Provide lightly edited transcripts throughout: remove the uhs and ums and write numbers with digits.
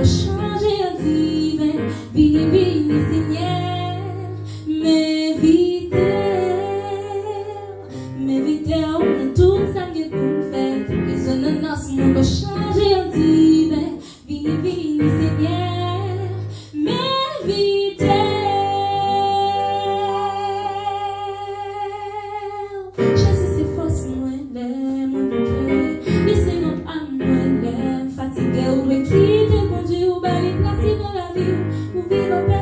pour changer en diven, vire, Seigneur, m'inviter dans tout ça que vous faites, résonance, mon pour changer en diven, vire, Seigneur, m'inviter. Jésus, c'est force, mwen, mon cœur, laissez notre âme, mwen, fatigué, ou quitter, conduit, ou bali, placé dans la vie, ou vivre en paix,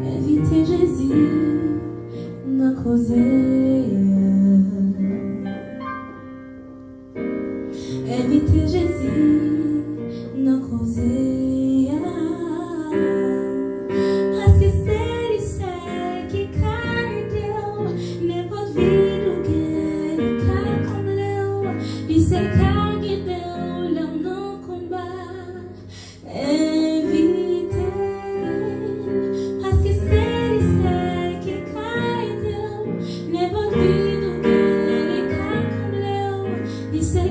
Envite JEZI, nan koze. Envite JEZI, nan koze. Paske c'est lui seul qui ede'w, Nenpot vide ou gen, konblew, lui seul qui ede'w, l'homme non konba. Envite, paske c'est lui seul qui ede'w, Nenpot vide ou gen, konblew, lui seul